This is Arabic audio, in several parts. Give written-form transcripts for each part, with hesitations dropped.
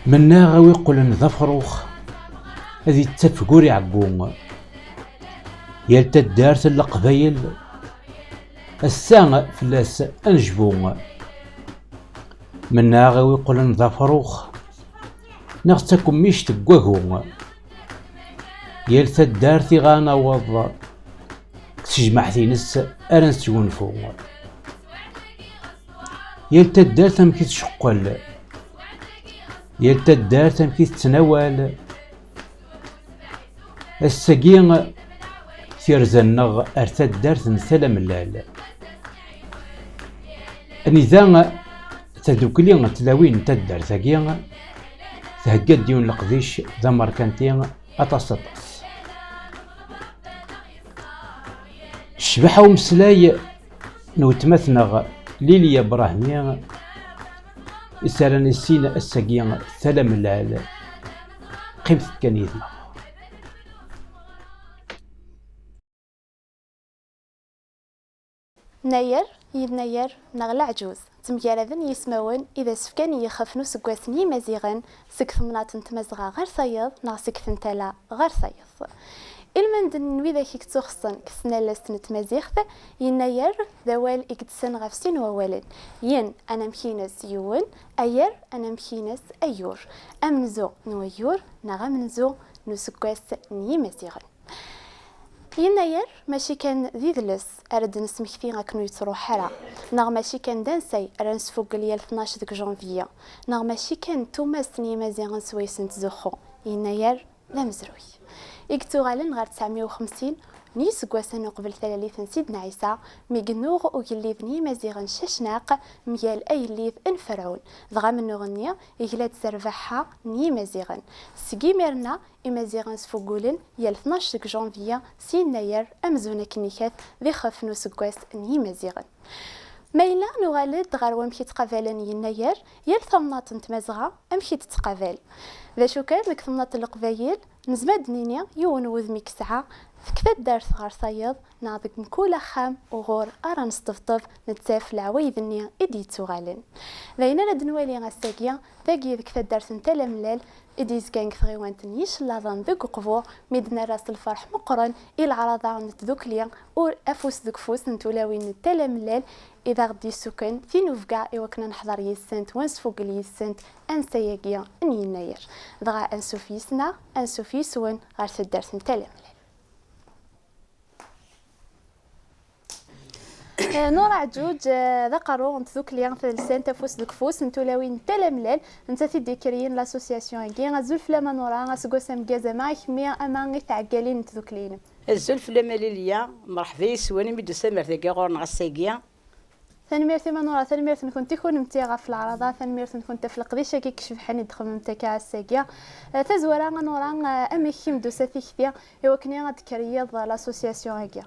منا غاوي قولن ظفروخ هذي تفقوري عقوم يالتا الدارت القبايل الساعة فلاس انجبوم منا غاوي قولن ظفروخ نغتكم ميش تقوهوم يالتا الدارت غانا وض تجمع ثينس ارنس تونفو يالتا الدارت مكي تشقل يالتا الدارت مكي تتناول الساقين تيرزنغ ارتا الدارت مثلا ملال نظام تدوكلي تلاوين تدار ثاقين تهقد ديون القديش ذا مركانتين اطاس الشبحة ومسلاي نوتمثنغ ليليا براهمية إسالة السين الساقين ثلا ملال قيمة كنيثنا ناير يبناير نغلا عجوز تمكارذن يسماون إذا سفكان يخفنو سكواسن يمازيغن سك ثمنات نتمزغا غير صياد نا سك ثنتالا غير صياد المند نوي ذاك كتوخصن كسنا لاستن تمازيغت يناير ذوال إكدسن غفسين ووالن ين أنا مكينس يون أير أنا مكينس أيور أمنزو نويور نغا منزو نسكواس يمازيغن يناير ماشي كان ذي ذلس أرد نسمكتي غاكنو يتروح حرا نغ ماشي كان دانسي أرنس فوق ليال 12 ديك جونفيا نغ ماشي كان توماس نيمازي غنسويسن تزخو يناير لا مزروي إكتو غالن غير 950 نيس كواسن قبل 30 سيدنا عيسى ميقنوغ ويليف نيمازيغن ششناق ميال أي ليف انفرعون ضغا من نغنية يقلاد سرفحها نيمازيغن سكيميرنا إمازيغن سفوقولن يال 12 جونفيا سيناير أمزونا كنيكات ذي خفنو سكواس نيمازيغن مايلا نغالد غير ومشي تقابلن يناير يال ثمنات نتمازغا امشي تتقابل ذا شو كان لك ثمنات القبايل نزماد نينيا يون وذمي كسعة فكذا دارت غار صياد نعطيك مكولة خام وغور أرا نستفطف نتساف العويذنيا إدي تغالن ذاينا ندنوالي غاساقيا ذاقي ذكذا دارت نتالا ملال إدي زكان كثغيوان تنيش اللازان ذوق قبو ميدنا راس الفرح مقرن إلى عرضا نتذوكليا أو أفوس ذوك فوس نتولاوين نتالا ملال إذا غدي السكان في نوفقا إوكنا نحضر يسنت وانسفوق يسنت أنسياقيا أن يناير ضغا أنسوفيسنا أنسوفيسون غار تدارت نتالا ملال نور عجوج ذكروا انت ذوك ليان في لسان تفوس ذوك فوس انتو لاوين تالا ملال انت تيديكريين لاسوسياسيون كي غزولف لما نورا غاسكوسام كازا مي اما تعقالين انت ذوك لين الزلف لما ليليا مرحبا يسواني ميدو سامر ذاك غور غساقيا ثاني ميرتي ما نورا ثاني ميرتي كنت تكون متيغا في العرضه ثاني ميرتي كنت في القديشه كي كشف حني دخل متكا الساقيا تزورا نورا امي كيم دو ساتيكتيا ايوا كني غتكريض لاسوسياسيون هكيا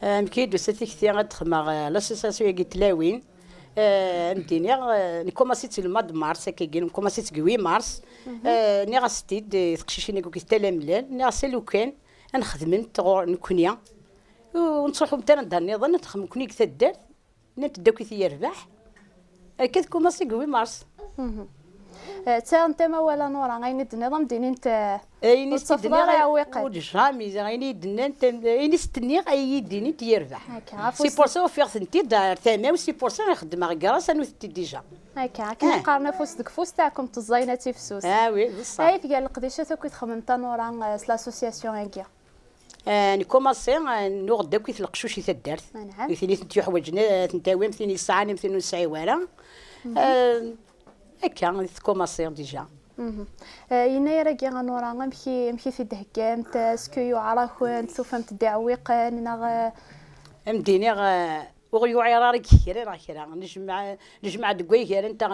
مكيدو ستيكتي غتخمع لاسوسياسيون كي تلاوين مدينيا نكوماسيت الماد مارس كي نكوماسيت كوي مارس ني غاستيد تقشيشيني كي تلاملال ني غاسلو كان نخدم نكونيا ونصحو متى ندهر نظن نتخم كوني كتدار نتداو كي يربح كي كوماسي كوي مارس تا انت ما ولا نورا غايني النظام ديني انت ايني ستدني وجامي غايني دنا انت ايني ستني غاي ديني تيربح سي بورسون فيغ ثنتي دار ثاني وسي بورسون يخدم غكراس انو ثتي ديجا هكا كي نقارنا فوس ديك فوس تاعكم تزاينه تيفسوس وي بصح هاي في القديشه تو كتخمم تا نورا لاسوسياسيون هكا ني كوماسي نغدا كي القشوش تدارت نعم ثاني تنتي حوايجنا تنتاوي ثاني ساعه مثلا نسعي ورا هكا كوماسي ديجا يناير كي غنورا نمشي في دهكانت سكيو عراكون سوفمت دعويقن نغ مديني وغيو عراري كيرا نجمع دكوي كيرا انت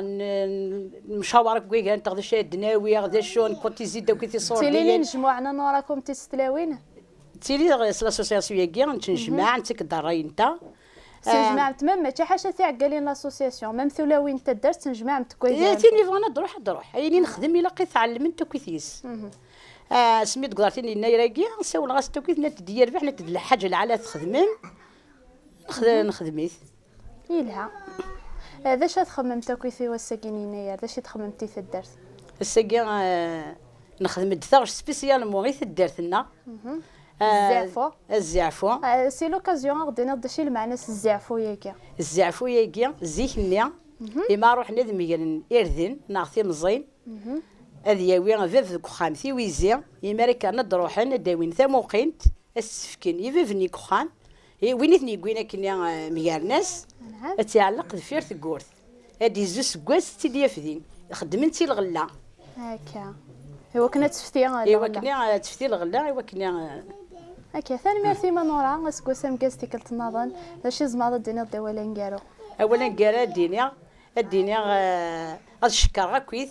مشاورك كوي كيرا انت غدا شادناوي غدا شون كنتي زيد كي تصور تيلي نجمعنا نوراكم تستلاوين تيلي لاسوسياسيون كي نجمع انت كدراي انت تنجمع تمام ماشي حاجه تعقالين لاسوسياسيون ميم ثلاوين انت درت تنجمع متكويزين تيني فانا نروح عيني نخدم الا قي تعلم انت كويس سميت قدرتي لنا يراكي نساول غاستو كي ندير بحال تدل حاجه على تخدمين نخدميت يلها هذا شا تخممت كي في وساكين يناير هذا شي تخممتي في الدرس الساقي نخدم الدثاغ سبيسيالمون غير تدارتنا. الزعفو. الزعفو سي لوكازيون غدينا دشي المعناس الزعفو ياكي. الزعفو ياكي زيكني إما روح ندمي إرذن ناغتي مزين هذا ياوي فيف ذوك خامتي ويزي إما كان ندروح نداوين ثموقينت السفكين يفيفني كخام وينيتني كوينا كنيا ميارناس تعلق دفير تقورث هادي زوج سكواس تيدي يفدين خدمتي الغلا هكا هو كنا تفتي ايوا كنا تفتي الغلا ايوا كنا هكا ثاني ميرسي منورا سكوسام كاستي كلت نظن داشي زماض دينا الدوله نكارو اولا كارا الدنيا الشكر غاكويث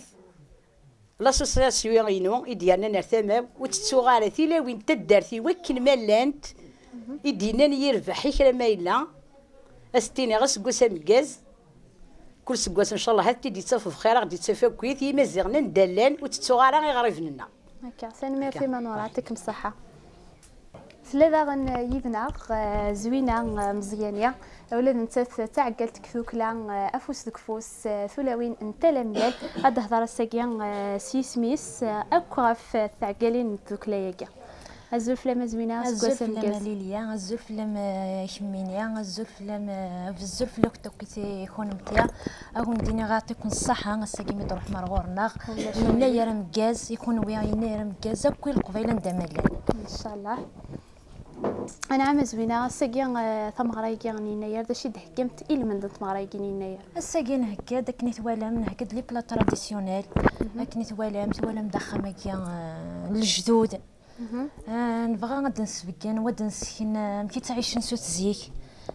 لاسوسياسيون غينو ديالنا نرتماو وتتسوغالة تيلا وين تدارتي وكن مالانت يدينا يربح كرا ما إلا أستيني غا سكوسا مكاز كل سكواس إن شاء الله هاتي دي تصافى بخير غادي تصافى كويت يمازغنا ندلان وتتسوغالة غي غريفنا هكا ثاني ميرسي منورا يعطيكم الصحة ثلاثة غن يبنى زوينة مزيانية أولاد نتاث تعقلت كثوكلا أفوس دكفوس ثلاوين انتلا ملال هاد هضر الساقيا سيسميس أكوغف تعقلين ثوكلاياكا الزلفلة زوينة الزلفلة ليليا الزلفلة يحمينيا الزلفلة في الزلفلة كتوكيتي يكون متيا أكون ديني غاتيكون الصحة الساقي مدروح مرغورنا ينا يرى مكاز يكون ويا ينا يرى مكاز أكوي القبيلة ندمالين إن شاء الله أنا عم زوينة الساقي ثمغرايكي نيناير داشي دحكمت إلا من دنت مغرايكي نيناير الساقي نهكا داك نتوالم نهكد لي بلا تراديسيونيل داك نتوالم ضخمة الجدود نبغى غادي نسبكن ود نسكن كي تعيش نسوت زيك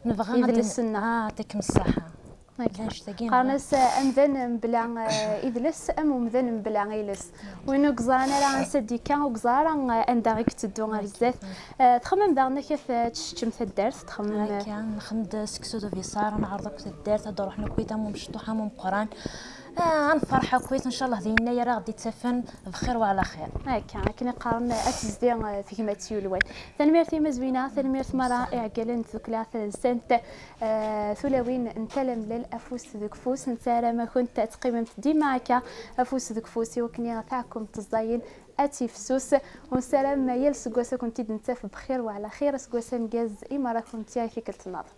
نبغى غادي السنة يعطيكم الصحة قارنس أمذن بلا إدلس أم مذن بلا غيلس وينو قزانا راه نسديكا وقزارا أندغيك تدو بزاف تخمم داغنا كيف تشتم الدرس تخمم كان نخمد سكسو دو فيصار نعرضك الدرس هادو روحنا كويتا مو مشطوحة مو مقران غنفرحوا كويس ان شاء الله دينا راه غادي تسفن بخير وعلى خير هكا كنا قارن اتزدي في كما تيولوان تنميرتي مزوينه تنميرت مرا اعقلن ذكلا سنت ثلاوين انتلم للافوس ذك فوس نسارا ما كنت تقيمت ديما هكا افوس ذك فوسي وكني تاعكم تزاين اتي فسوس ونسالم ما يلس كواسا كنت نتف بخير وعلى خير سكواسا نجاز اما راه كنت في كلت النظر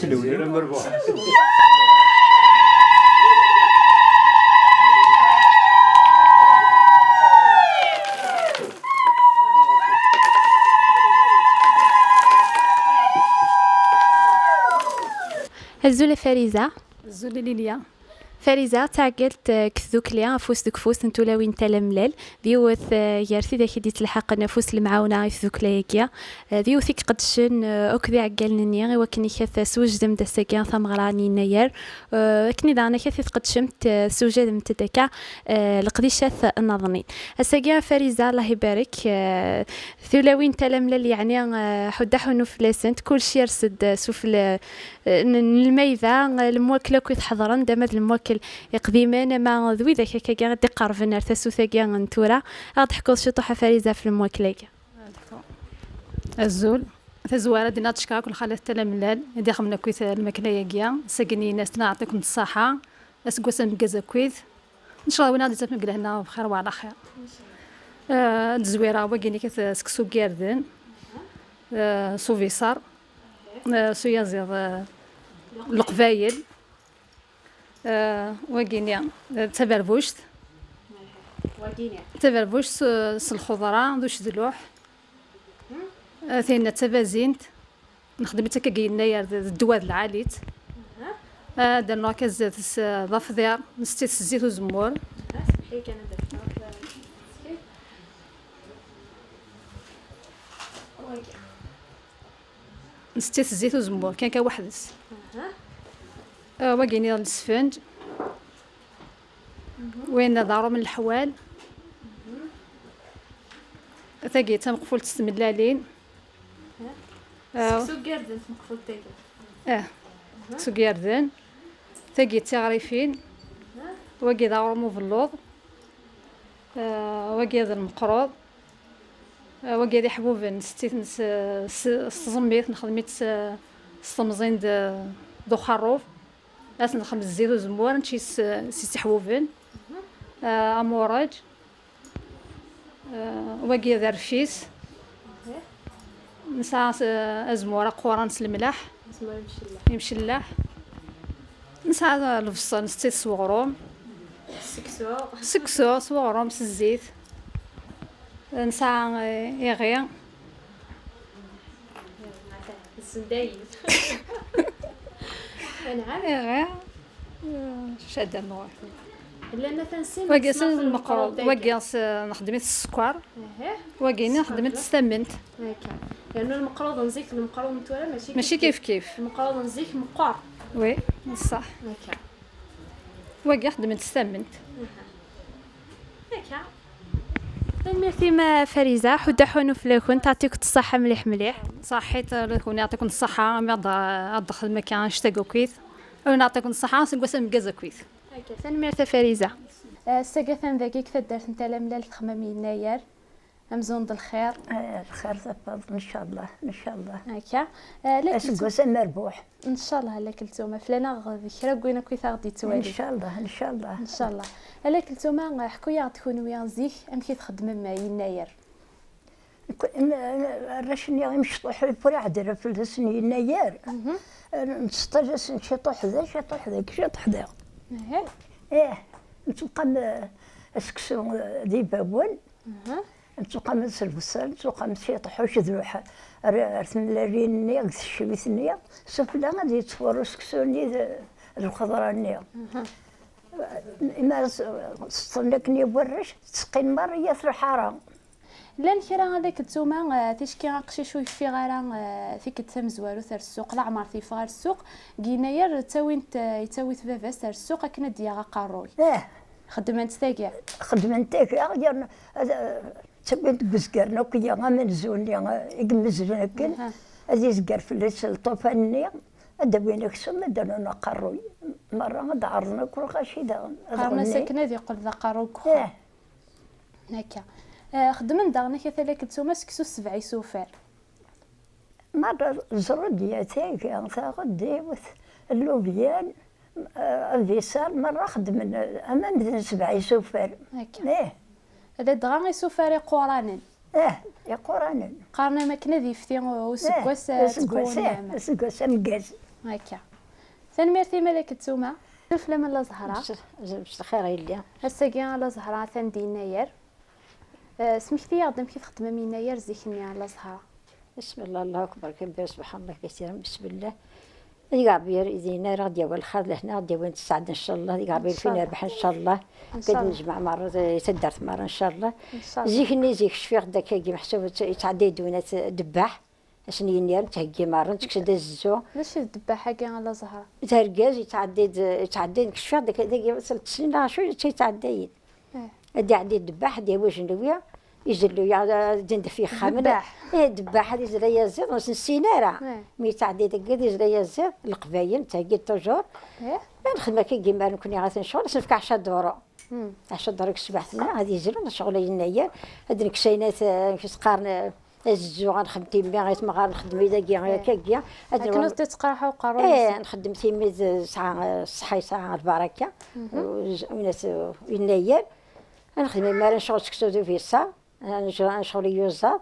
تلوي مربوح. هزولة فريزة. زولي ليليا. فريزة تعقلت كثوك ليا فوس دك فوس انتو لاوين تلملل ديوث يارثي ذاك دي تلحق نفوس المعاونة يثوك ليكيا ديوثيك قدشن اوكذي عقلني وكني كث سوج دم دسكيان ثم غراني نير كني دانا كث قدشمت سوج دم تدكا لقديشات النظني السكيان فريزة الله يبارك ثلاوين تلملل يعني حدحو نفلسنت كل شي يرسد سفل الميذا الموكله كي تحضرن دامد الموكل يقديمان ما ذوي ذاك كاع غادي قرفنا ارتسو ثاكيا نتورا غاد حكوا شطوحه فريزه في الموكليك الزول تزوارة دينا تشكاك الخالة تلملال يدي خمنا كويت الماكلة كيا ساكني ناس نعطيكم الصحة اسكوسا مكازا كويت ان شاء الله وين غادي تفنقل هنا بخير وعلى خير الزويرة وكيني كث سكسو كاردن سوفيسار سويازيض القبايل وكينيا تبربوشت تبربوشت الخضرة دوش دلوح ثينا تبازينت نخدم تكا كينايا الدواد العاليت درنا كزات ضاف ديار نستيت الزيت وزمور نستيت الزيت وزمور كان كوحدس وكيني السفنج وين دارو من الحوال ثاقي تمقفول تستملالين سوق جاردن مقفول تاكل سوق جاردن ثاقي تغريفين وكي دارو مو في اللوض وكي هذا المقروض وكي هذا حبوبن ستيت استزميت نخدميت استمزين دو خروف لازم نخدم الزيت وزمور نشي سي حبوبن اموراج وكي هذا رفيس نسعى ازمورة قورانس الملاح يمشلح نسعى الفصل نستيت صغروم سكسو صغروم الزيت نسعى يغيا السندايل نعم يغيا شادة النوع لأن تنسين وقيس المقروض وقيس نخدمت السكر وقيني نخدمت السمنت لأنه المقروض نزيك المقروض متوالى ماشي كيف المقروض نزيك مقار وي صح وقي خدمت السمنت هكا الميرتي ما فريزة حدا حونو فلاكون تعطيك الصحة مليح صحيت لكم يعطيكم الصحة ما أدخل مكان اشتاقوا كويس ونعطيكم الصحة سنقسم مكازا كويس هكا ثاني ميرتي فريزة السقاثان ذاكيك تدارت نتا لملال تخمامي يناير أمزون بالخير الخير تفضل ان شاء الله ان شاء الله هكا اسكوس مربوح ان شاء الله هلا كلتوما فلانا ذكرى قوينا كي غادي توالي ان شاء الله ان شاء الله ان شاء الله هلا كلتوما حكويا تكونوا ويا زيك امشي تخدم مع يناير راشني مشطوح البوري عدل في السن يناير نستجلس نشطح ذا شطح ذاك شطح ذا نتوقع اسكسو ذي بابون نتوقع من الفصل نتوقع من شطح وش ذروح رثم لاريني قد الشبيثني سوف لا غادي يتفور اسكسوني الخضراني إما صنكني بورش تسقين مرة يثر حرام لان كرا هذاك التوما تيشكي غاقشي شوي في غير فيك تمزوالو ثار السوق لا عمر في غير السوق كيناير تاوينت يتاويت باباس ثار السوق كنا ديا قاروي خدمت ثاكيا خدمت ثاكيا ديالنا تبيت بزكرنا كيا من زوني يقمزنا كن هذه زكر في الطوفانيه ادبينك سما دانا قاروي مره دعرنا كل غاشي دا قارنا ساكنه يقول ذا قاروك هكا خدمن داغنا كذلك نتوما سكسو سبعي سوفر مرة زرد يا تاكي غدي اللوبيان الفيسال مرة خدمن أمام سبعي سوفر هكا هذا دغا غي سوفر قرانن يا قرانا قارنا ما كنا ديفتي وسكواس تكون سكواس مكاز هكا ثاني ميرتي مالك تسوما الافلام لا زهره باش الخير يلي هساكي لا زهره ثان دي يناير سمحتي غادم كيف خدمه من يناير زيكني لا زهره بسم الله الله اكبر كبير سبحان الله كثيرا بسم الله يقابير إذا غادي يوال الخير لهنا غادي وين تسعد إن شاء الله يقابير فين يربح إن شاء الله قد نجمع مرة يتدرت مرة إن شاء الله زيكني زيك شفيق داك كي محسوب يتعدي دوينات دباح عشان ينير تهجي مرة تكشد الزو باش الدباح حاجة على زهرة تركز يتعدي كشفيق داك وصلت سنين شوية يتعدي هادي عدي الدباح دي واش ندويا يجلو يا جند في خامن دباح هذه زريا زيد واش نسينارا مي تعدي دقيق زريا زيد القباين تاعي توجور نخدم كيما نكون غادي نشغل نفك 10 دورو 10 دورو كسبحتنا هذه يجلو شغل يناير هاد الكشينات كيس قارن الزو غنخدم تيمي غير ما غنخدم دقيقه كاكيا كنت تتقرحوا وقارون نخدم تيمي ساعه الصحي ساعه البركه وناس يناير نخدم ما نشغل سكسو في الصا شغل يوزا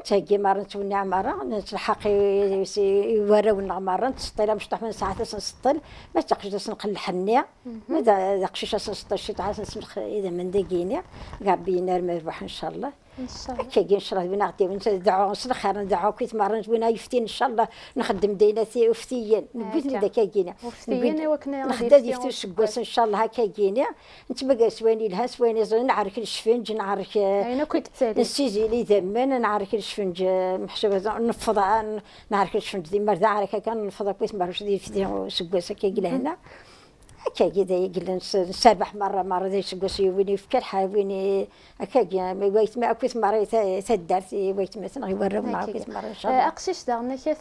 تاكي مرة توني مرة نتلحق يوراونا مرة نسطيلا مش طاح من ساعات نسطل ما تقش نقل الحنية ما داقشيش نسطل شي تعاس نسمخ إذا من دقيني كاع بينا المربح إن شاء الله إن شاء الله كي إن شاء الله بينا غدي ندعو نسلخر ندعو كيت مرة بينا يفتين إن شاء الله نخدم ديناتي وفتيين نبيت ندا كاكينا وفتيين وكنا نخدم يفتو سكواس إن شاء الله هكاكينا نتبقى سواني لها سواني نعرف الشفنج نعرف أنا كنت تالي نسيجي ذمن نعرف الشفنج محسوبة نفض نعرف الشفنج ديما نعرف كان نفض كويس مرة دي في سكواس هكاكي لهنا هكاكي دا يقول نسربح مرة ذي سكواس ويني في كرحة ويني هكاكي ويت ما كويس مرة تدارت ويت مثلا يورونا كويس مرة إن شاء الله أقشيش داغنا كيف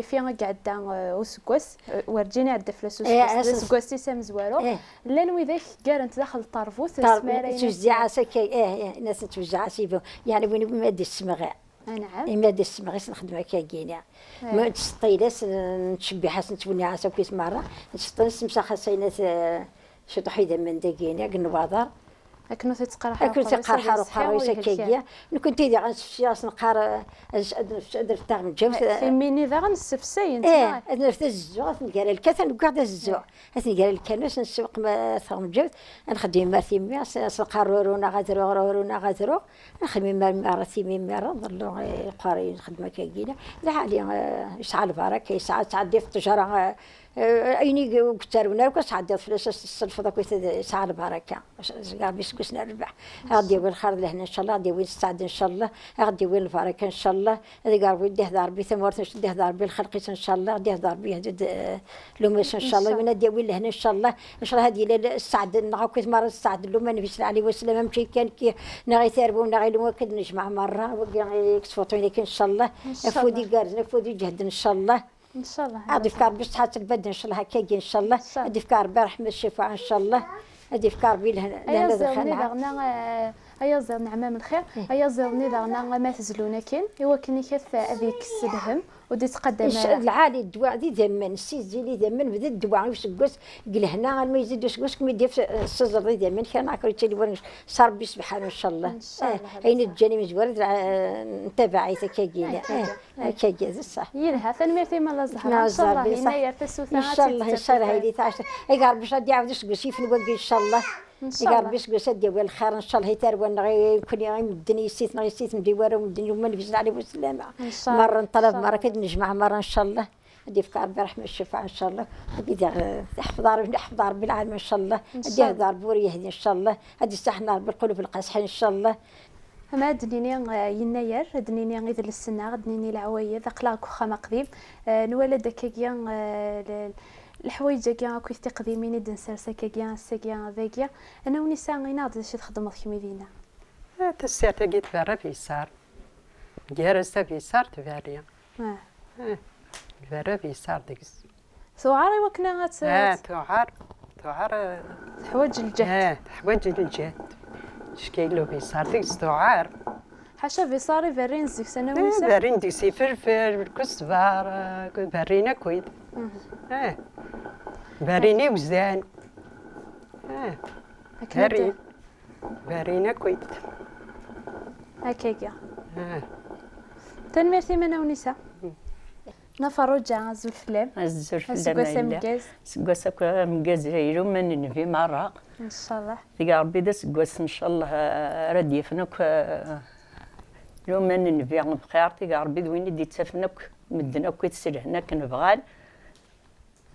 في قعدة وسكواس ورجيني عدة فلوس وسكواس سكواس تيسام زوارو لان وذاك قارنت داخل الطرفوس سمارين توزع سكاي ناس توزع سيفو يعني وين ما دي السمغاء نعم ما دي السمغاء نخدم هكاكينا ما تسطيلاس نتشبي حسن توني عسى كويس مرة نتسطي نسمسا خاصينات شي طحيدة من دقينا قنواضر كنت تتقرحها وقرايسة كيكيا كنت تيدي غنسفسي نقرا أدر تاع من جوز في ميني ذا غنسفسي انت أدر في الزو نقرا الكثر نقعد الزو نقرا الكنوس نسوق ما ثم من جوز نخدم مرتي مياس نقرونا غادرو نخدم مرتي مرة ضلوا قاري نخدم كاكينا لحالي يسعى البركة يسعى تعدي في التجارة أيني كتارونا وكسعد فلوس الصرف ذاك يسعى البركة قاعد بيسكس نربح غادي وين الخير لهنا إن شاء الله غادي وين السعد إن شاء الله غادي وين البركة إن شاء الله هذا قاعد وين دهدار بي ثمرت دهدار بي الخلق إن شاء الله دهدار بي هذا لومس إن شاء الله وين غادي وين لهنا إن شاء الله هذه السعد نعاود مرة السعد لو ما نبيش عليه وسلام مشي كان كي نغي ثاربو نغي لو كد نجمع مرة وكي كسفوتوني إن شاء الله فودي قارز فودي جهد إن شاء الله ان شاء الله هذه افكار باش تحط البدن ان شاء الله هكاكي ان شاء الله هذه افكار برحمه الشفاء ان شاء الله هذه افكار بي لهنا دغنا ايا زرنا عمام الخير ايا زرني دغنا ما تزلونا كاين ايوا كني كيف هذيك السلهم ودي تقدم العالي الدواء دي ذمن السيز دي ذمن بدا الدواء يسقس قال هنا ما يزيد يسقس كما يدير السزر دي ذمن كان عاكل تيلي صار بي سبحان ان شاء الله اين الجاني مزوار نتابعي كاكينا كاكي صح يلها ثنميرتي مال زهره ان شاء الله هنا يرتسوثا ان شاء الله ان شاء الله هيدي تاع قال باش غادي يعاود يسقس يفنوا ان شاء الله قال باش قصد ديال الخير ان شاء الله هيتار وانا غيكون يمدني يسيت نغيسيت مديوره ومدني وما نبيش عليه بالسلامه مره نطلب مره كنجمع مره ان شاء الله هدي فكار برحمه الشفاء ان شاء الله بدي نحفظ ربي العالمين ان شاء الله هدي هدار بوري يهدي ان شاء الله هدي استحنا بالقلوب القاصحين ان شاء الله ما دنيني يناير دنيني غير السنه دنيني العوايد اقلاك وخا قديم نولد كاكيا الحوايج كاع كيف تقديميني دنسرسا كاع ساكيا ذاكيا انا ونساء غيناض شي تخدم كيميدينا تسيت جيت برا في صار جرست في صار تفاريا برا في صار ديكس ثوعاري وكنا ثوعار حوايج الجهد حوايج الجهد شكيلو في صار ديكس ثوعار حاشا في صاري فارين زيك سنه ونساء فارين ديكسي فرفر بالكسفار فارينا كويت فاريني وزان فارينا كويت هكاكا آه. تنميرتي من ونساء نفرجع زول فلام الزرف سكواسا مكاز سكواسا مكاز جايلو من نبي مرة ان شاء الله تيجا ربي دا سكواس ان شاء الله راد يفنك لو من نبي بخير تيجا ربي دوين دي تفنك مدنا كي تسلهنا كنبغال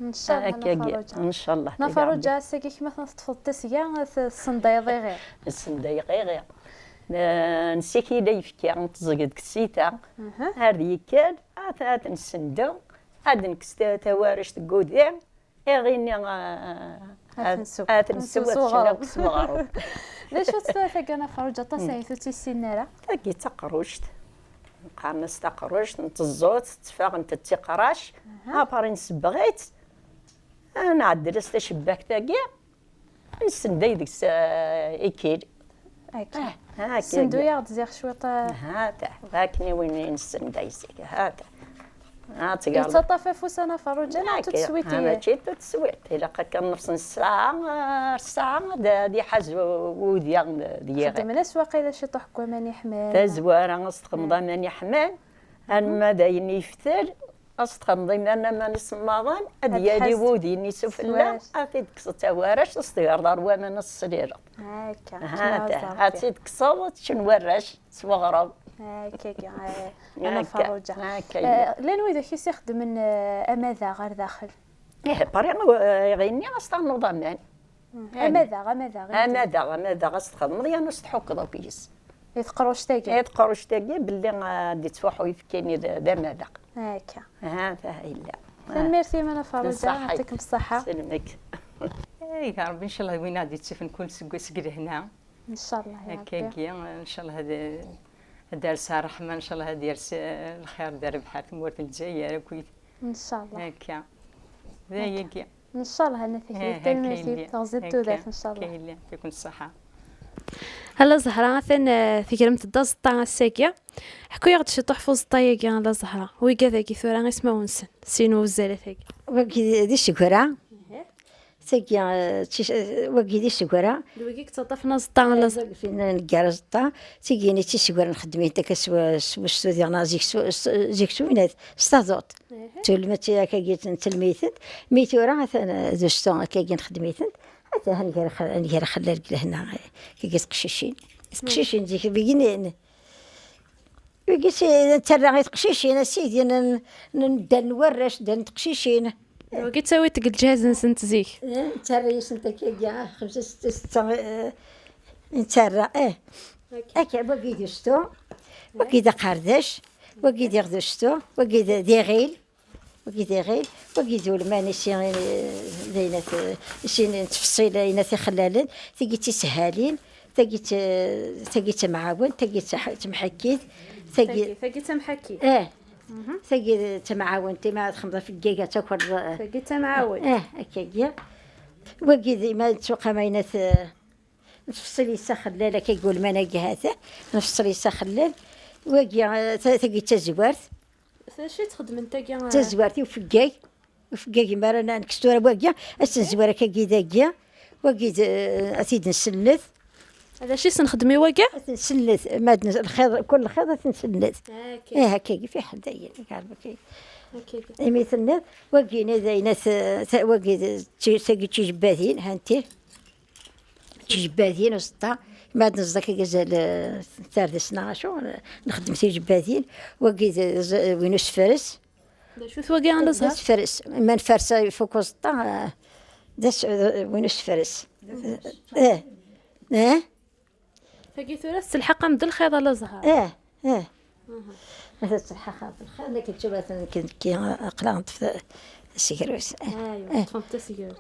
ان شاء الله نفرجع ان شاء الله نفرجع ساكي كيما تطفض تسيا الصندايضي غير السنداي غير نسيكي لا يفكي تزقد كسيتا هذه كان عاد نسندو عاد نكستا توارش تقودي غيني نسو صغارو ليش تستوى انا فرجة تصيثو تيسينارا تاكي تقروشت قامس تقروشت نتزوت تفاق انت تيقراش اباري نسبغيت انا عدلست شباك تاكي نسندي ديك ايكيل هاكا سندويا غد زيغ شويط هاتا هاكني وين نسندي سيك هاتا هاتا يتطفف وسنة فرجة لا تتسويتي انا جيت تسويت الا كان نفس الساعة دي حاج وديا ديال خدمنا سواقيلا شي طحكو ماني حمال تزوارا نستقمضا ماني حمال انا داين يفتر استقمضي انا ماني صماغان ديالي وديني سفلا عطيت توارش تصدير دار من السريره هاكا عطيت كصوت شنورش صغرب هاكا انا فروجه لين ويدا كي يخدم من اماذا غير داخل بري يغني استغنو ضمان اماذا استخدم انا نستحك ضبيس يتقروش تاكي باللي غادي تفوحو يفكيني دماذا هاكا هذا الا ميرسي من فروجه يعطيكم الصحه سلمك يا ربي ان شاء الله وين غادي تشوف نكون سكر هنا ان شاء الله يا ربي هكاكيا ان شاء الله هذا دارسها رحمه ان شاء الله هذا يرس الخير دار بحال مورت الجايه كويت ان شاء الله هكا ذاك ان شاء الله النتيجه تلميذي تغزبتو ذاك ان شاء الله كاين يكون الصحه هلا زهرة ثن في كلمة الدز طاع الساقية حكوا يغد شي تحفظ طايق على زهرة وي كذا كي ثورا اسمه ونسن سينو وزالة ثاقي وكي دي الشكرة ساقية وكي دي الشكرة لوكيك تطفنا زطا على زهرة فين نقار زطا ساقيني تي الشكرة نخدمين تاك سوا ديالنا زيك سوينات ستازوت تولمت كاكيت تلميثت ميتورا دوستون كاكي نخدميثت حتى هنقار خلال هنا كي تقشيشين ديك بيجينين بيجيس نترى تقشيشين سيدي ندير نورش ندير تقشيشين وكي تسوي تقل جهاز نسنت زيك نترى سنت كي 5 6 نترى هكا باقي دوستو باقي دا قرداش باقي دير دوستو باقي ديغيل وكي دول ماني شي داينات شي تفصيل داينات خلالن تيجي تسهالين تيجي معاون تيجي تمحكيت تيجي تمحكي تيجي تمعاون تي ما تخمض في الكيكه تاكل تيجي تمعاون هكاكيا وكي ما تسوق ماينات تفصيل يسخلل كيقول مناقي هذا نفصل يسخلل وكي تيجي تزوارت شي تخدم انت كاع تزوارتي وفكاكي مرنا نكستورا واكيا الزواره كاكيداكيا واكيد اسيد نسلث هذا شي سنخدمي واكيا نسلث ماد الخيط كل خيط نسلث هكاكي في حدايا كاع هكاكي مثلنا واكينا زينات واكيد تاكي تجباثين هانتي تجباثين وسطا ما نزدك غزال ثالث سنه شو نخدم في جباثين وكي وينوس فارس شو ثواقي على زهر فارس من فارس فوق وسطا داس وينوس فارس فكي ثلاث الحق مد الخيط على زهر مثلا الحق بالخير لكن تشوف مثلا كي اقلام في السيكروس ايوا فهمت السيكروس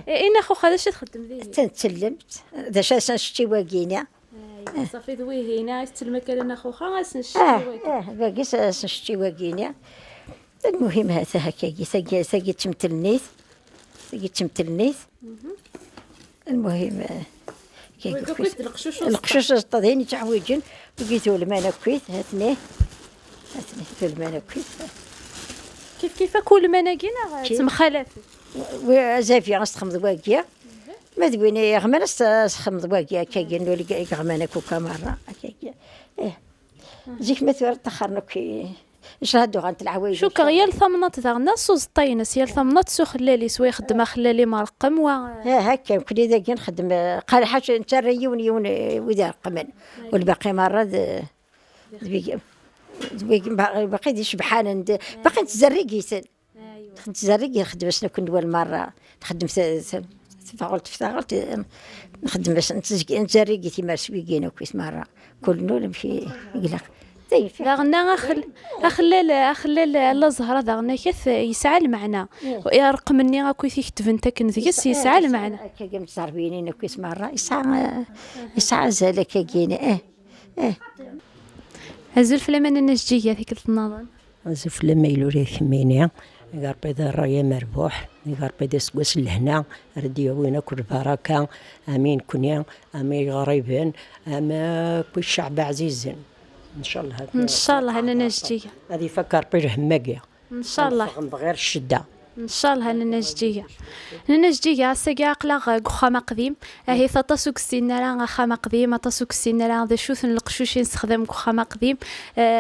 اين اخو هذا شي تخدم فيه تسلمت دا شاشتي واكينا صافي ذوي هنا يستلمك انا اخوها غنشتي واكي باقي شاشتي واكينا المهم هذا هكاكي ساقي تمتلنيث المهم القشوش طاذين تعويجن وقيتو المانا كويت هاتني في المانا كويت كيف كل مناقينا تمخالف وزافي غنستخمض واكيا ما دويني غمر استخمض واكيا كاين نولي غمانا كوكا مره هكاكيا زيك ما تورد تخرنا كي شهدوا غانت العوايد شو كغيال ثمنات ذا سوز طينس يال ثمنات سو خلالي سوي خدمة خلالي مرقم هكا كل ذاك نخدم قال حاجه انت يون وذا رقمن والباقي مرة باقي ديش بحال باقي تزرقي تزرقي نخدم باش نكون اول مرة نخدم تفاغلت نخدم باش نتزرقي تيما سويقين وكيس مرة كل نول نمشي يقلق داغنا أخلال الله زهرة داغنا كيف يسعى المعنى يا رقمني غاكو يكتب انت كنذيس يسعى المعنى كي مصاربينين كيس مرة يسعى زالك كينا هزول فلمان النسجية ذيك النظام نزف لما يلوري ثمينيا قرب إذا الراية مربوح قرب إذا سقوس لهنا ردي وين كل بركة أمين كنيا أمين غريبين أما كل شعب عزيزين إن شاء الله إن شاء الله أنا نسجية هذه فكر بيه همجية إن شاء الله بغير الشدة إن شاء الله أنا نسجية ساقي عقلا خامة قديم هي ثطاسوك السنة لا خامة قديم ثطاسوك السنة لا ذا شوث القشوشين نستخدم خامة قديم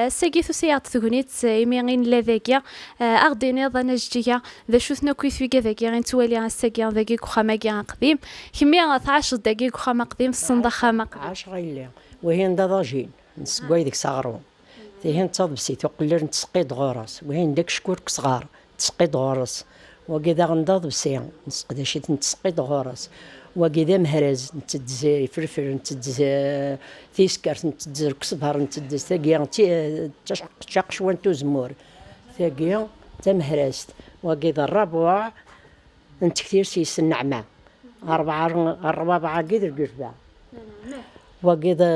ساقي ثسيات ثغنيت يمين لذاكيا أغديني ذا نسجية ذا شوث نكوي في كذاكيا غين توالي ساقي ذاكي خامة قديم كمية 12 دقيقة خامة قديم في الصندة خامة قديم 10 غير وهي ندضاجين نسقوي ديك صغرون تيهن تضبسي تقلر نتسقيد غورس وهين داك شكورك صغار تسقيد غورس وكذا غنضاض بسيان نسقدا شي نتسقيد غورس وكذا مهرز نتدزي فرفر نتدزي تيسكر نتدزي كصبر نتدزي ثاقيا تشاق شوان توزمور ثاقيا تمهرزت وكذا الربوع نتكثير سيس النعمة الربابعة كذا القربة وكذا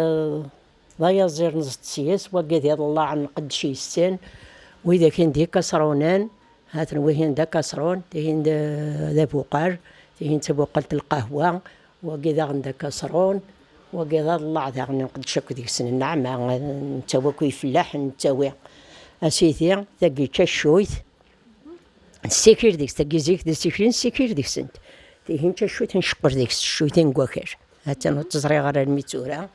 ضيا زير نزت سياس وكذا الله عن قد شي السن وإذا كان ديك كسرونان هاتن وهين دا كسرون تهين دا بوقار تهين تبوقلة القهوة وكذا عند كسرون وكذا الله ذا نقد شك ديك السن النعمة نتاوى كوي فلاح نتاوى أسيثي تاقي تشويت نسيكير ديك تاقي زيك دا سيكير نسيكير ديك سنت تهين تشويت نشقر ديك الشويتين كواكر هاتن تزري غير الميتورة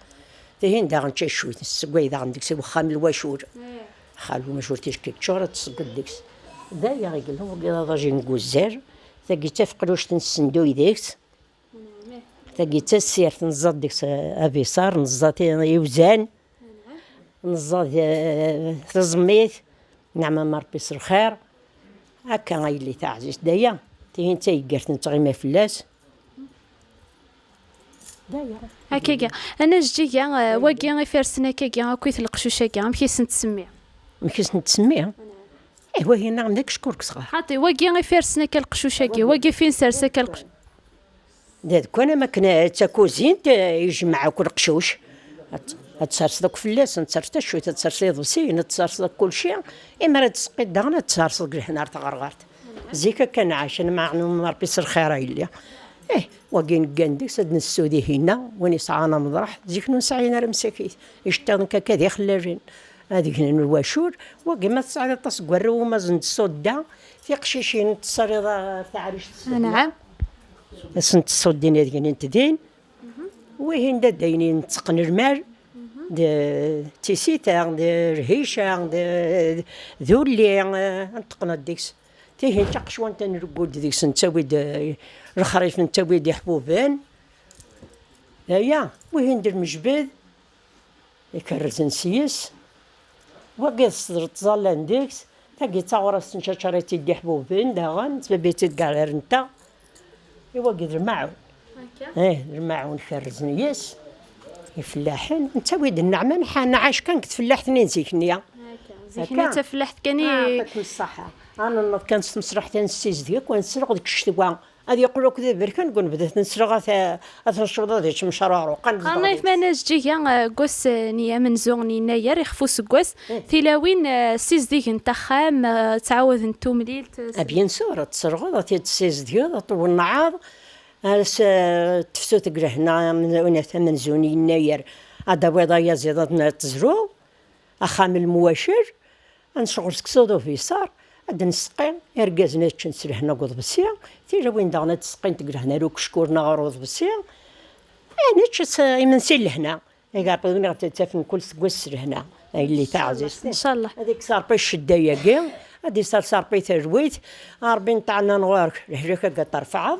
تهين دا غنتشويت نسقوي دا عندك سي وخام الواشور خالو مشور تيشكي تشورة تسقط ديكس دايا غيقول لهم وكذا ضاجي نقوزر تاقي تفقروش تنسندوي ديكس تاقي تسير تنزاد ديكس أبيصار نزاد يوزان نزاد تزميت نعم مربي سر خير هكا غايلي تعزيز دايا تهين تايقرت نتغيما فلاس دايا هكاكا أنا جديا واقي غيفرسنا كاكا كويث القشوشة كاع مكيس نتسميها مكيس نتسميها ايوا هي نعم داك شكورك صغار حاطي واقي غيفرسنا كالقشوشة كي واقي فين سرسا كالقش داك وانا ما كنا تاكوزين يجمعوا كل قشوش تسرس داك فلاس نتسرس شويه تسرس ضسين تسرس داك كل شيء اما راه تسقي داغنا تسرس هنا تغرغرت زيكا كان عايش انا مع ربي سر خير اللي وكين كانديك سدنا السودي هنا وين صعانا مضرح زيك نسعينا رمساكيت يشتغل كذا خلاجين هذيك الواشور وكما تسعد تصقر وما زند الصودا في قشيشين تصريضه تاع عريش نعم سنت الصودين هذيك نتدين وهين داينين نتقن المال د تيسيتا د رهيشه د ذولي نتقنا ديكس تيهين تقشوان تنرقود ديكس نتاوي الخريف نتاوي دي حبوبان هيا وهين در مجبد يكرز نسيس وقيت صدر تظلان ديكس تاقي تاورس نشاشريتي دي حبوبان داغن تبيتي كاع رنتا ايوا قدر معون المعون كرز نياس يفلاحين نتاوي د النعمه نحن عاش كان كتفلاح ثنين زيكنيا زيكنيا تفلاحت كاني يعطيك الصحه انا كانت مسرح تنسيز ديك ونسرق ديك الشتوى هذه يقولوا كذا بركان نقول بدات نسرق الشوطه ديك مشروع قالنا في مناج جيا قوس نيا من زوني ناير يخفو سكوس تلاوين سيز ديك نتخام تعاود نتو مليل بيان سور تسرقوا تيسيز ديال طول النعاض تفتو تقرا هنا من زوني ناير هذا بيضايا زيادة تزرو اخام المواشر نشغل سكسودو في صار عاد نسقي ركازنا تنسرح هنا قوض بسيا تيجا وين داغنا تسقي تقرا هنا روك شكورنا غروض بسيا يعني تشس يمنسي لهنا يقاربوني غتتفن كل سكوس هنا اللي تعزيز ان شاء الله. هذيك صاربي الشدايه كاع هادي صاربي ترويت ربي تاعنا نوارك الحريكه كترفعها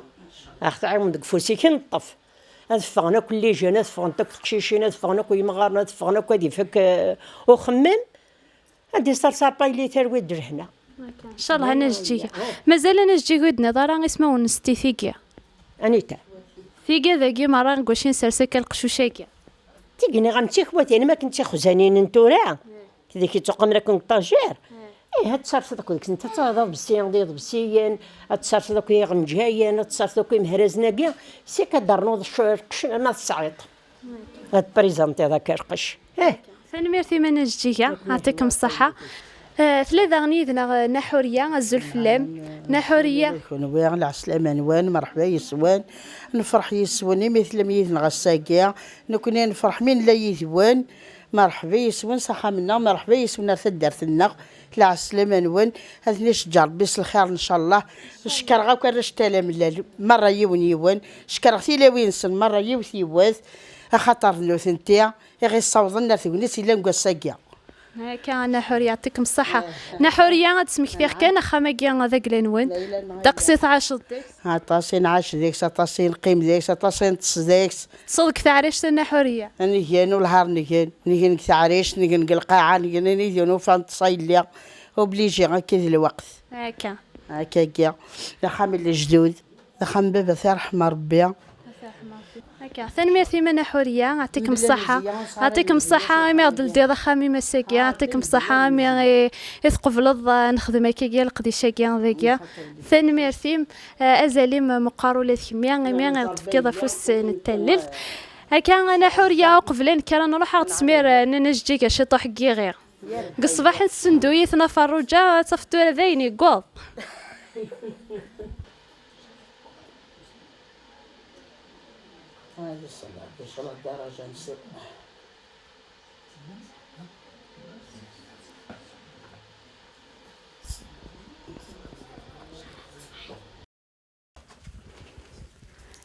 اخت عيم ديك فوسيكي نطف هاد فغنا كل جنات فغنا تقشيشين فغنا كل مغارنا فغنا كدي فك وخمم هادي صاربي اللي ترويت درهنا ان شاء الله انا نجي مازال انا نجي ودنا دارا اسمه ونستي ثيكيا انيتا ثيكيا ذاكي مرة نقوشين سرسكه القشوشاكيا تيجيني غنمشي خواتي انا ما كنتش خزانين نتورا كذا كي تقوم راكم طاجير هاد تصرف داك انت تهضر بالسيان ديال بالسيان تصرف داك غنجايان تصرف داك مهرزنا كاع سي كدرنو انا الصعيط هاد بريزونتي هذاك القش ثاني ميرتي من نجيكا يعطيكم الصحة. ثلاثة غنيدنا نحورية الزلفلام نحورية يكون وين العسلامة وين مرحبا يسوان نفرح يسواني مثل ميت نغساكيا نكون نفرح من لا يثوان مرحبا يسوان صحة منا مرحبا يسوان تدرتنا العسلامة وين هذا نشجع بس الخير ان شاء الله شكر غاك رشتالا من مرة يوان شكر غتيلا وينسن مرة يوثيواث خاطر نوثنتيا غير صوضنا ثونيس الا نقساكيا كان نحورية يعطيكم الصحة. نحورية تسمك فيك كان خامكيا ذاك لنون دقسيط 10 ديك طاسين 10 ديك طاسين قيم ديك طاسين تص ديك صدق تعريش النحورية نيجي والهار نيجي نكتعريش نيجي القاعة نيجي وفان تصيليا وبليجي هكا الوقت هكا كاع خامل الجدود خام بابا يرحم ربي ثاني ميرتي من نحورية يعطيكم الصحة يعطيكم الصحة ما يضل دي ضخامي مساكيا يعطيكم الصحة ما يثقف لض نخدم هكاكيا القديشة كيا ذاكيا ثاني ميرتي أزاليم مقارولة كمية ما تفكيض فوس نتللت هكا نحورية وقفلين كان نروح تسمير ننجيك شطو حقي غير قصباح السندويث نفروجا تفتور ذيني قوض هذه الصلاة درجة نسب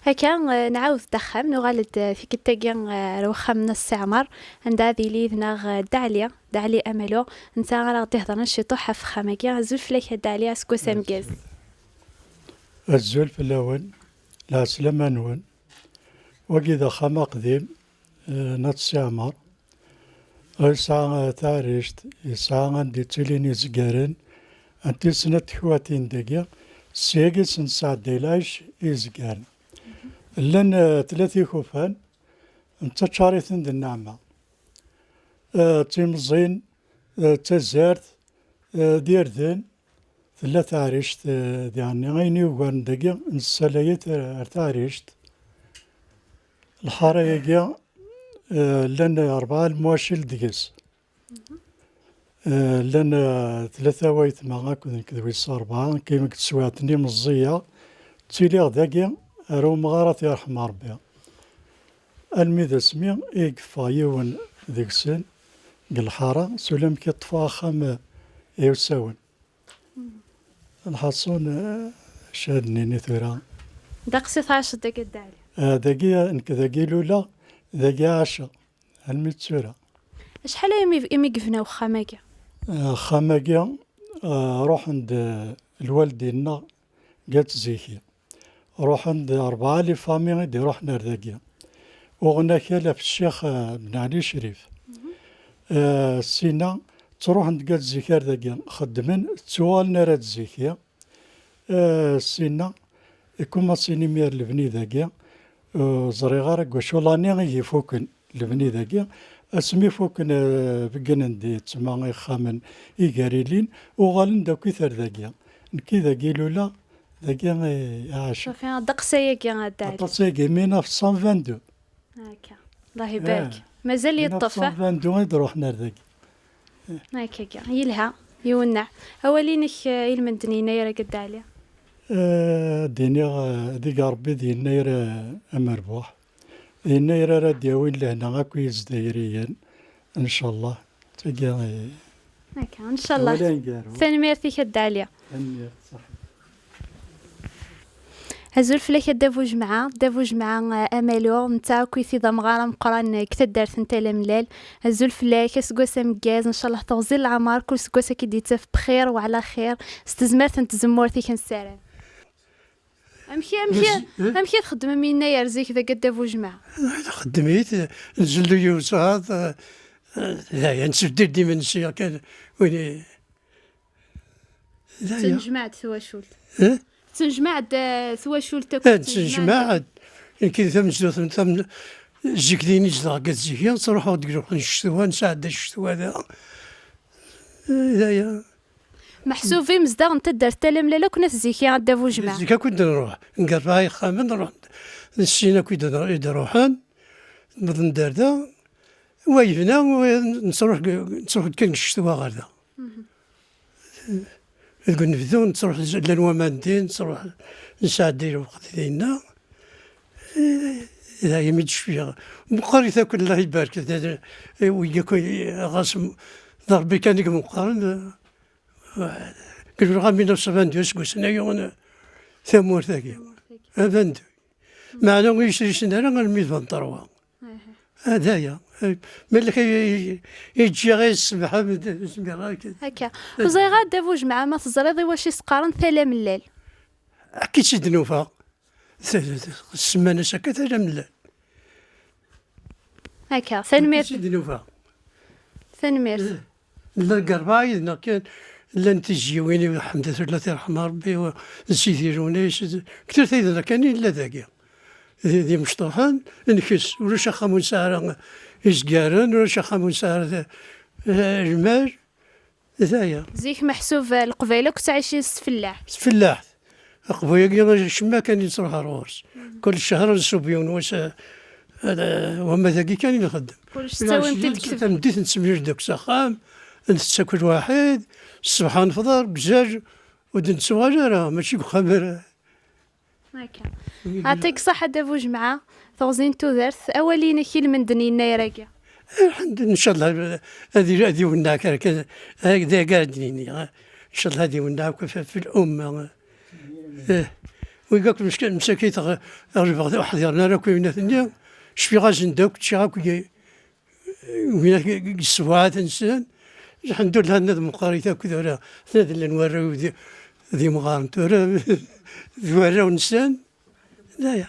هكا نعاود دخم نغالد في كتاكين روخا من السعمر عند هذه ليذنا دعلي أملو انت غالا تهضرنا شي طوحة في خامكيا زولف لك دعلي اسكو سامكاز الزولف الأول لا سلامة نون وكذا خما قديم نتسامر يسعى تعريشت يسعى عندي تليني زقارن أنت سنة خواتين دقيقة سيجي سنساع ديلاش يزقارن لأن ثلاثي خوفان انت تشاريثن دي النعمة تيمزين تزارت ديردن ثلاثة عريشت يعني غيني وقارن دقيقة نسالايت تعريشت الحرايقيا لأن 4 المواشل دقيس لأن 3 وايت معاك كذويس 4 كيما كتسواتني مزية تيلي غداكيا رو مغارة يرحم ربي الميدا سمي يقفا يون ذيك السن الحارة سلام كيطفا خام يوساون الحصون شادني نثورا دقسي 12 دقيقة دالي دقيقة انك دقيقة لولا دقيقة 10 المتسورة شحال يمي قفنا وخاماكيا خاماكيا روح عند الوالدين قالت زيكي روح عند 4 لي فامي دي روحنا دقيقة وغنا كالا في الشيخ بن علي شريف سينا تروح عند قالت زيكار دقيقة خدمن توالنا راد زيكيا سينا يكون ما سيني مير لبني دقيقة زريغارك وشولاني غي فوكن لبني دقيقة اسمي فوكن بقنا دي تسمى خامن إيجاريلين وغالن دا كثر دقيقة نكي دقيقة لولا دقيقة عاشر شوفي دقسيك يا غدالي دقسيك 1922 هكا الله يبارك مازال يطفى 1922 يروحنا دقيقة هكا يلها يونع أولينك يلمندني يا قد عليا ديني ديك ربي دينا أمربوح دينا راه دياوين لهنا غاكو يزدايريا إن شاء الله تلقى هكا إن شاء الله ثاني ميرتي كد عليا هزول فلاك دافو جمعة أمالو نتا كويثي ذا مغارة مقران كتدارت نتا لملال هزول فلاك سكواسا مكاز إن شاء الله تغزيل العمار كل سكواسا كي تف بخير وعلى خير استزمرت انت زمورتي كنسارن أمشي تخدم من يناير زيك ذا قد دافو جمعة خدميت نزلو يوصاد لا نسدر ديما نسيا كان وين تنجمعت ثواشولت تنجمعت ثواشولت تنجمعت كي ثم ثم زيك ديني زلا قد زيكيا نروحو نروح نشتوها نساعد الشتوى هذايا محسوبين مزداغ نتا درت لا كنا تزيكي عاد دافو جمعة زيكا كنت نروح نقرب هاي خامن نروح نسينا كي يروحان نضن داردا وايفنا نروح كان الشتوى غادا نقول نبدو نروح للومان دين نروح نساعد ديرو وقت دينا إذا يمد شوية مقارنة كل الله يبارك وياك غاسم ضربي كان يقوم مقارن كل رقم من الصفان ديوس قسنا يوم ثمور ثاقي أبندو معنا ويشري سنة الميت بنطروا هذايا ملك يجي غير السبحة بسم الله هكا وزي غاد دافو جمعة ما تزريضي واش يسقارن ثلا من الليل أكيد سيد نوفا السمانة سكت ثلا من الليل هكا ثانمير سيد نوفا ثانمير لا قربايدنا كان لا نتجي ويني الحمد لله الله يرحم ربي ونسيتي رونيش كثير ثيدنا كان إلا ذاكي ذي مشطوحان نكس ولا شخامون سهرة إزقارن ولا شخامون سهرة الماء ذايا زيك محسوب القبيلة كنت عايشين سفلاح سفلاح قبيلة كنا شما كان يصرح روس كل شهر نسوبيون واش وما ذاكي كان يخدم كل تساوي انت تكتب نديت نسمير دوك سخام نتساكل واحد الصباح نفطر بزاج ودنسوا راه ماشي خمر هكا عطيك صحة دافو جمعة توزين تودرت أولين كيل من دنينا يراكي الحمد لله إن شاء الله هذه وناك هكذا قاعدين إن شاء الله هذه وناك في الأمة ويقولك مشكل مساكيت أغلب واحد يرنا راكو من الدنيا شفي غازن دوك تشاكو وين السوات إنسان الحمد لله هذا مقاريثة كذا هذا اللي نوريو ذي مغارن تورا ذوراو إنسان لا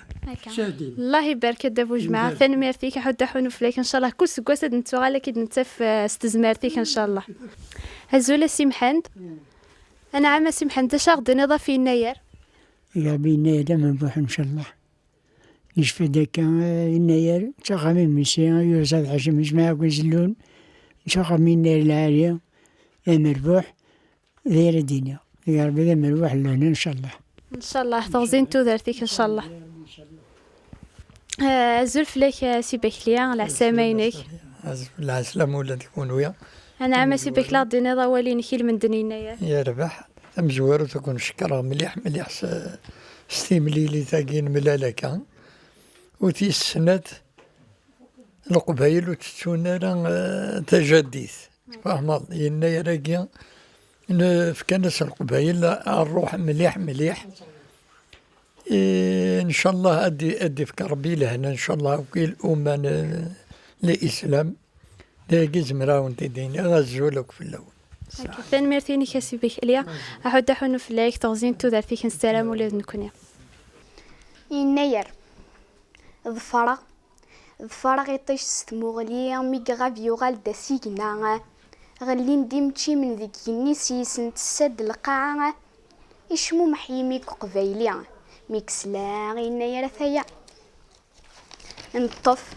شادين الله يبارك دافو جماعة ثاني ميرتيك حد حونو فليك إن شاء الله كل سكوسة نتوغالا كي نتف استزمارتيك إن شاء الله هزولا سي محمد أنا عام سي محمد شاغ دنيضة في يناير يا بيناير ما نروح إن شاء الله نشفي داكا يناير نشاغا من ميسيا يوزاد عشم جماعة وزلون نشاغا من يناير العالية لا مربوح غير الدنيا يا ربي لا مربوح لهنا إن شاء الله إن شاء الله توزين تودرتيك إن شاء الله زلف لك سي بكليا العسامينك العسلام ولا تكون ويا أنا عام سي بكلا دينيضا ولي نكيل من دنينايا يا ربح ثم زوار تكون شكرا مليح ستيملي لي تاقين ملالكا وتي السنة القبايل وتتسونا تجديث فاهم يناير راكيا في كنس القبايل الروح مليح إن شاء الله أدي في كربي لهنا إن شاء الله وكيل الأمة الإسلام داكي زمراون تديني غزولك في الأول ثاني ميرتيني كاسي بك إليا أحد حنو في اللايك توزين تودرتيك نستلام ولاد نكونيا يناير ظفرة غيطيش ستموغليا ميكا غاف يوغال دا سيكنا غلين ديمتشي من ذيك النسيس نتسد القاعة يشمو محيميك قبايليا ميكسلا يناير ثايا نطف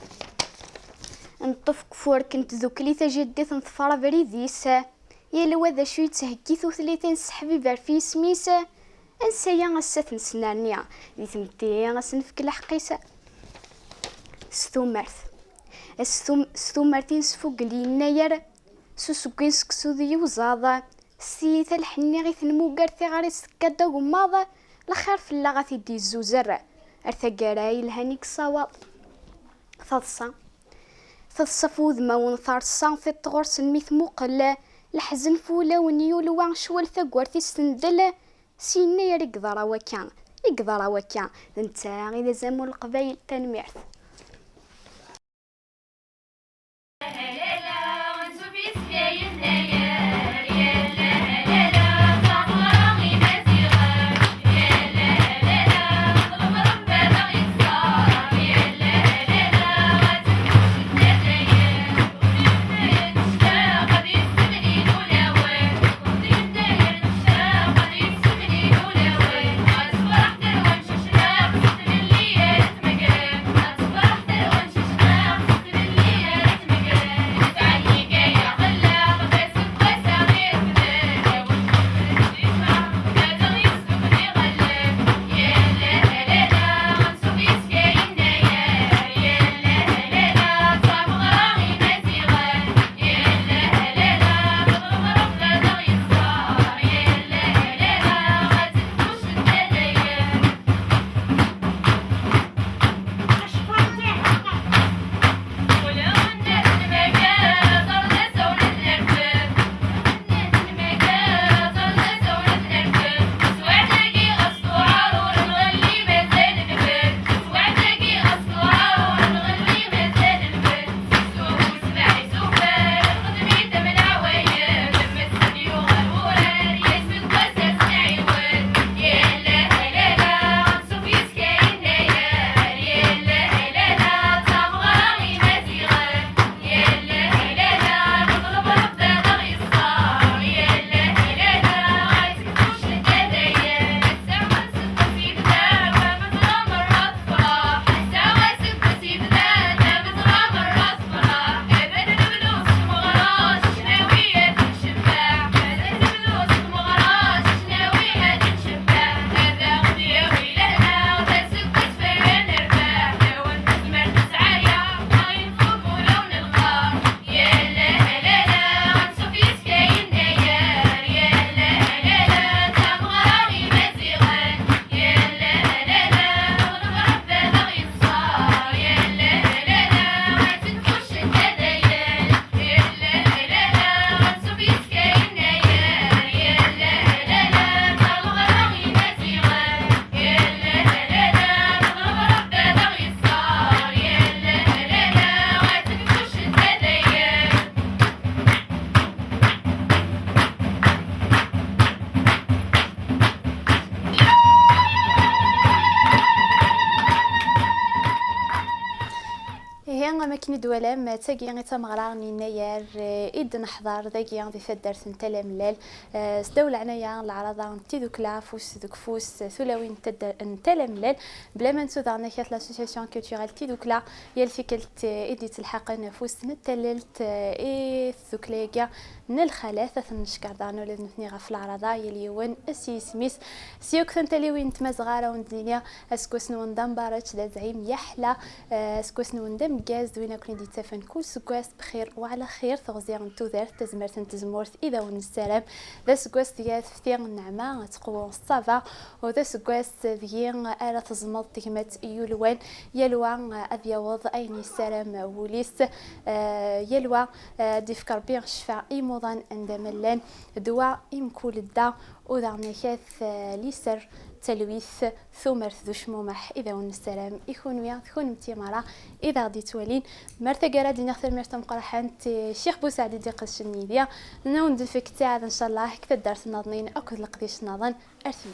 كفور كنت ذوكلي تجدث نظفر بريديسا يا لو ذا شو يتهكيثو ثلاثين سحبي بارفي سميسا انسايا غسات نسنانيا ذي ثمتي غسنفك الحقيسة ستومرتين سفوق لي يناير سوسوكين سكسو ذي وزاضا سيثا الحني غيث نموقرتي غاري سكادا وماضا الخير في اللغة دي الزوزر ارثقاراي الهانيك صواب ثصا فوذ ما ونثارصا في الطغرس الميث مقلة لحزن فولا ونيول وان شوال ثقوار تستندل سينا يريق ضرا وكان يقدر وكا انت إذا زمو القبايل تنميرت. أماكن دولا ما تاقي تمغراني نيار إد نحضر ذاكي غادي فدرت نتلا ملال سدول عنايا العرضة تيدوك لا فوس دوك فوس ثلاوين نتلا ملال بلا ما نسو دارنا كات لاسوسياسيون كولتورال تيدوك لا يا الفكرت إدي تلحق نفوس نتللت إي ثوكلاكا نالخلاثة نشكر دارنا ولاد نثني غف العرضة يليون السيسميس سيوك ثنتلي وين تمزغارة وندنيا اسكوس نوندم بارتش لا زعيم يحلى اسكوس نوندم جاز دوينا كوني دي تفن كل سكواس بخير وعلى خير تغزيان توذر تزمرت تزمورت إذا ونسلام ذا سكواس ديال فتير النعمة تقوى الصافا وذا سكواس ديال آلة تزمض تكمت يلوان يلوان أبيوض أين السلام وليس يلوى ديفكر بيان شفاء إيموضان اندملان دواء إمكول الدا وذا نكاث ليسر تلويث ثمر ذو شمومح إذا ونسلام يكون ويا تكون متيمرة إذا غادي توالين مرتا قرا دينا خير مرتا مقرحانت شيخ بوسعد دي قش الميديا لنا وندفك تاع إن شاء الله كذا درس ناضنين أو كذا القديش ناضن أرث